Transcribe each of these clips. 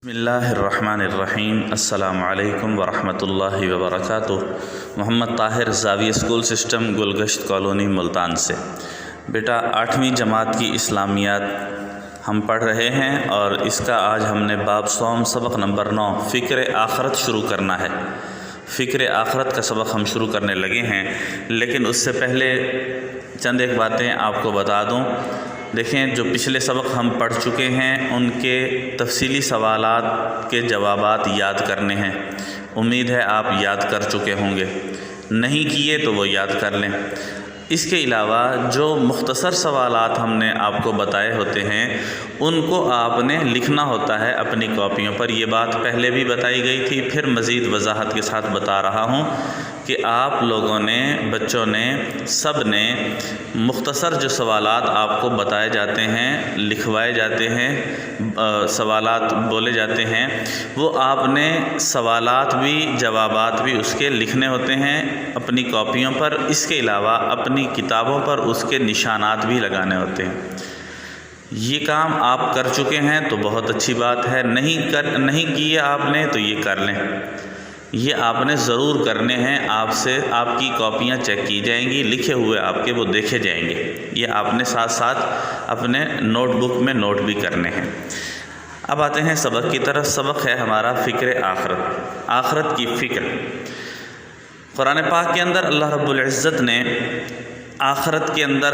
بسم اللہ الرحمن الرحیم۔ السلام علیکم ورحمۃ اللہ وبرکاتہ۔ محمد طاہر زاویہ school system Gulgasht colony Multan سے۔ بیٹا 8ویں جماعت کی اسلامیات ہم پڑھ رہے ہیں اور اس کا آج ہم نے باب صوم سبق نمبر 9 فکر آخرت شروع کرنا ہے۔ فکر آخرت کا سبق ہم شروع کرنے لگے ہیں، لیکن اس سے پہلے چند ایک باتیں آپ کو بتا دوں۔ دیکھیں، جو پچھلے سبق ہم پڑھ چکے ہیں ان کے تفصیلی سوالات کے جوابات یاد کرنے ہیں۔ امید ہے آپ یاد کر چکے ہوں گے، نہیں کیے تو وہ یاد کر لیں۔ اس کے علاوہ جو مختصر سوالات ہم نے آپ کو بتائے ہوتے ہیں ان کو آپ نے لکھنا ہوتا ہے اپنی کاپیوں پر۔ یہ بات پہلے بھی بتائی گئی تھی، پھر مزید وضاحت کے ساتھ بتا رہا ہوں کہ آپ لوگوں نے، بچوں نے، سب نے مختصر جو سوالات آپ کو بتائے جاتے ہیں، لکھوائے جاتے ہیں، سوالات بولے جاتے ہیں، وہ آپ نے سوالات بھی جوابات بھی اس کے لکھنے ہوتے ہیں اپنی کاپیوں پر۔ اس کے علاوہ اپنی کتابوں پر اس کے نشانات بھی لگانے ہوتے ہیں۔ یہ کام آپ کر چکے ہیں تو بہت اچھی بات ہے، نہیں کیے آپ نے تو یہ کر لیں۔ یہ آپ نے ضرور کرنے ہیں، آپ سے آپ کی کاپیاں چیک کی جائیں گی، لکھے ہوئے آپ کے وہ دیکھے جائیں گے۔ یہ آپ نے ساتھ ساتھ اپنے نوٹ بک میں نوٹ بھی کرنے ہیں۔ اب آتے ہیں سبق کی طرف۔ سبق ہے ہمارا فکر آخرت، آخرت کی فکر۔ قرآن پاک کے اندر اللہ رب العزت نے آخرت کے اندر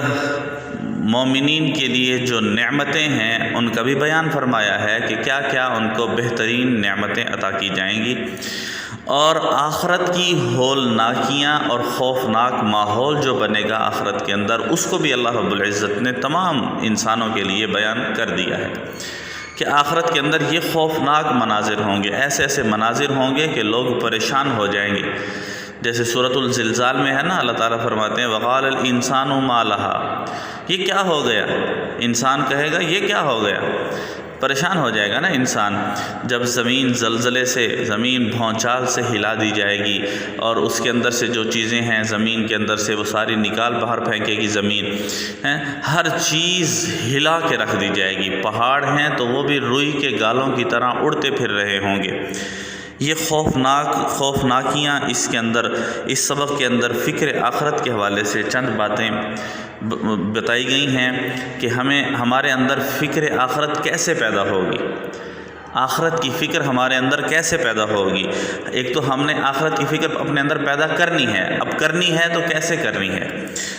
مومنین کے لیے جو نعمتیں ہیں ان کا بھی بیان فرمایا ہے کہ کیا کیا ان کو بہترین نعمتیں عطا کی جائیں گی، اور آخرت کی ہولناکیاں اور خوفناک ماحول جو بنے گا آخرت کے اندر، اس کو بھی اللہ رب العزت نے تمام انسانوں کے لیے بیان کر دیا ہے کہ آخرت کے اندر یہ خوفناک مناظر ہوں گے، ایسے ایسے مناظر ہوں گے کہ لوگ پریشان ہو جائیں گے۔ جیسے سورۃ الزلزال میں ہے نا، اللہ تعالیٰ فرماتے ہیں وقال الانسان ما لہا، یہ کیا ہو گیا؟ انسان کہے گا یہ کیا ہو گیا؟ پریشان ہو جائے گا نا انسان، جب زمین زلزلے سے، زمین بھونچال سے ہلا دی جائے گی اور اس کے اندر سے جو چیزیں ہیں زمین کے اندر سے وہ ساری نکال باہر پھینکے گی زمین، ہر چیز ہلا کے رکھ دی جائے گی۔ پہاڑ ہیں تو وہ بھی روئی کے گالوں کی طرح اڑتے پھر رہے ہوں گے۔ یہ خوفناکیاں اس کے اندر، اس سبق کے اندر فکر آخرت کے حوالے سے چند باتیں بتائی گئی ہیں کہ ہمارے اندر فکر آخرت کیسے پیدا ہوگی، آخرت کی فکر ہمارے اندر کیسے پیدا ہوگی۔ ایک تو ہم نے آخرت کی فکر اپنے اندر پیدا کرنی ہے، اب کرنی ہے تو کیسے کرنی ہے،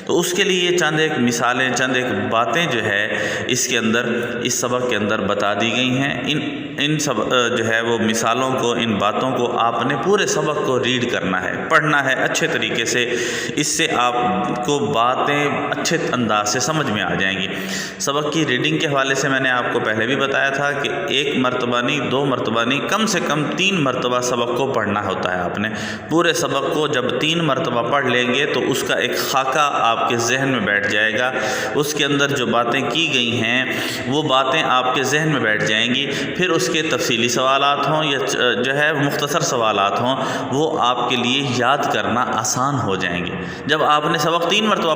تو اس کے لیے چند ایک مثالیں، چند ایک باتیں جو ہے اس کے اندر، اس سبق کے اندر بتا دی گئی ہیں۔ ان سب جو ہے وہ مثالوں کو، ان باتوں کو آپ نے پورے سبق کو ریڈ کرنا ہے، پڑھنا ہے اچھے طریقے سے، اس سے آپ کو باتیں اچھے انداز سے سمجھ میں آ جائیں گی۔ سبق کی ریڈنگ کے حوالے سے میں نے آپ کو پہلے بھی بتایا تھا کہ ایک مرتبہ نہیں، 2 مرتبہ نہیں، کم سے کم 3 مرتبہ سبق کو پڑھنا ہوتا ہے۔ آپ نے پورے سبق کو جب 3 مرتبہ پڑھ لیں گے تو اس کا ایک خاکہ آپ کے ذہن میں بیٹھ جائے گا، اس کے اندر جو باتیں کی گئی ہیں وہ باتیں آپ کے ذہن میں بیٹھ جائیں گی۔ پھر اس کے تفصیلی سوالات ہوں یا جو ہے مختصر سوالات ہوں، وہ آپ کے لیے یاد کرنا آسان ہو جائیں گے۔ جب آپ نے سبق 3 مرتبہ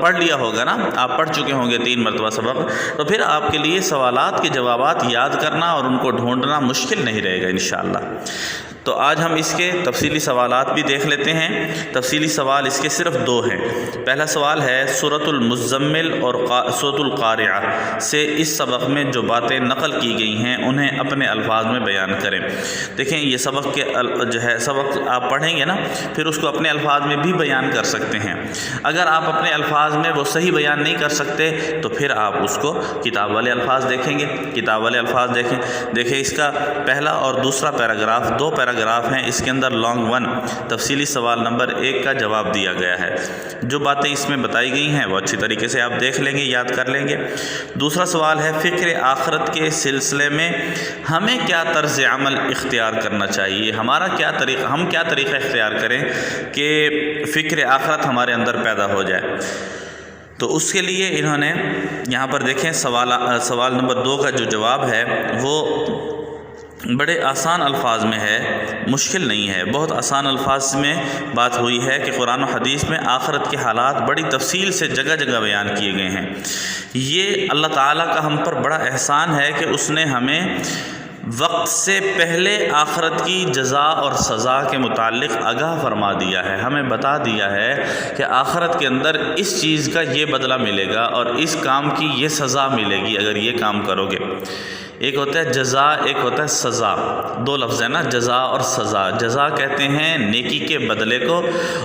پڑھ لیا ہوگا نا، آپ پڑھ چکے ہوں گے 3 مرتبہ سبق، تو پھر آپ کے لیے سوالات کے جوابات یاد کرنا اور ان کو ڈھونڈنا مشکل نہیں رہے گا انشاءاللہ۔ تو آج ہم اس کے تفصیلی سوالات بھی دیکھ لیتے ہیں۔ تفصیلی سوال اس کے صرف 2 ہیں۔ پہلا سوال ہے سورۃ المزمل اور سورۃ القارعہ سے اس سبق میں جو باتیں نقل کی گئی ہیں انہیں اپنے الفاظ میں بیان کریں۔ دیکھیں، یہ سبق کے جو ہے سبق آپ پڑھیں گے نا، پھر اس کو اپنے الفاظ میں بھی بیان کر سکتے ہیں۔ اگر آپ اپنے الفاظ میں وہ صحیح بیان نہیں کر سکتے تو پھر آپ اس کو کتاب والے الفاظ دیکھیں گے، کتاب والے الفاظ دیکھیں اس کا پہلا اور دوسرا پیراگراف، 2 پیراگراف ہیں، اس کے اندر لانگ 1 تفصیلی سوال نمبر 1 کا جواب دیا گیا ہے۔ جو باتیں اس میں بتائی گئی ہیں وہ اچھی طریقے سے آپ دیکھ لیں گے، یاد کر لیں گے۔ دوسرا سوال ہے فکر آخرت کے سلسلے میں ہمیں کیا طرز عمل اختیار کرنا چاہیے، ہمارا کیا طریقہ، ہم کیا طریقہ اختیار کریں کہ فکر آخرت ہمارے اندر پیدا ہو جائے۔ تو اس کے لیے انہوں نے یہاں پر دیکھیں سوال نمبر 2 کا جو جواب ہے وہ بڑے آسان الفاظ میں ہے، مشکل نہیں ہے، بہت آسان الفاظ میں بات ہوئی ہے کہ قرآن و حدیث میں آخرت کے حالات بڑی تفصیل سے جگہ جگہ بیان کیے گئے ہیں۔ یہ اللہ تعالیٰ کا ہم پر بڑا احسان ہے کہ اس نے ہمیں وقت سے پہلے آخرت کی جزا اور سزا کے متعلق آگاہ فرما دیا ہے، ہمیں بتا دیا ہے کہ آخرت کے اندر اس چیز کا یہ بدلہ ملے گا اور اس کام کی یہ سزا ملے گی اگر یہ کام کرو گے۔ ایک ہوتا ہے جزا، ایک ہوتا ہے سزا، دو لفظ ہیں نا، جزا اور سزا۔ جزا کہتے ہیں نیکی کے بدلے کو،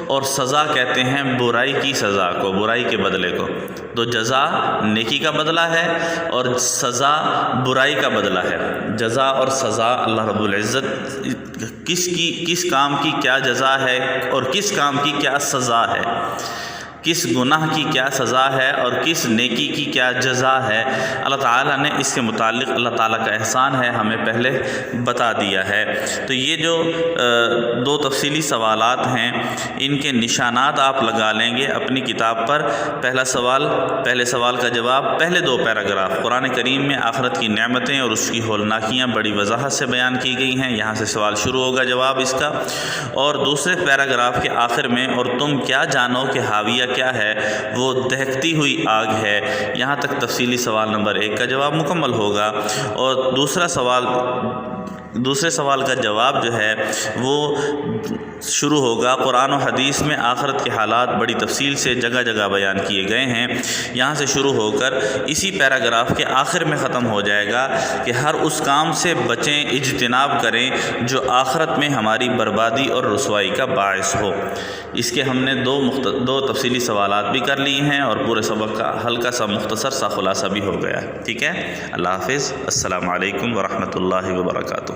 اور سزا کہتے ہیں برائی کی سزا کو، برائی کے بدلے کو۔ تو جزا نیکی کا بدلہ ہے اور سزا برائی کا بدلہ ہے۔ جزا اور سزا اللہ رب العزت کس کام کی کیا جزا ہے اور کس کام کی کیا سزا ہے، کس گناہ کی کیا سزا ہے اور کس نیکی کی کیا جزا ہے، اللہ تعالیٰ نے اس کے متعلق، اللہ تعالیٰ کا احسان ہے، ہمیں پہلے بتا دیا ہے۔ تو یہ جو دو تفصیلی سوالات ہیں ان کے نشانات آپ لگا لیں گے اپنی کتاب پر۔ پہلا سوال، پہلے سوال کا جواب، پہلے دو پیراگراف قرآن کریم میں آخرت کی نعمتیں اور اس کی ہولناکیاں بڑی وضاحت سے بیان کی گئی ہیں، یہاں سے سوال شروع ہوگا جواب اس کا۔ اور دوسرے پیراگراف کے آخر میں، اور تم کیا جانو کہ حاویہ کیا ہے، وہ دہکتی ہوئی آگ ہے، یہاں تک تفصیلی سوال نمبر 1 کا جواب مکمل ہوگا۔ اور دوسرے سوال کا جواب جو ہے وہ شروع ہوگا، قرآن و حدیث میں آخرت کے حالات بڑی تفصیل سے جگہ جگہ بیان کیے گئے ہیں، یہاں سے شروع ہو کر اسی پیراگراف کے آخر میں ختم ہو جائے گا کہ ہر اس کام سے بچیں، اجتناب کریں جو آخرت میں ہماری بربادی اور رسوائی کا باعث ہو۔ اس کے ہم نے دو تفصیلی سوالات بھی کر لیے ہیں اور پورے سبق کا ہلکا سا مختصر سا خلاصہ بھی ہو گیا ہے۔ ٹھیک ہے، اللہ حافظ، السلام علیکم ورحمۃ اللہ وبرکاتہ۔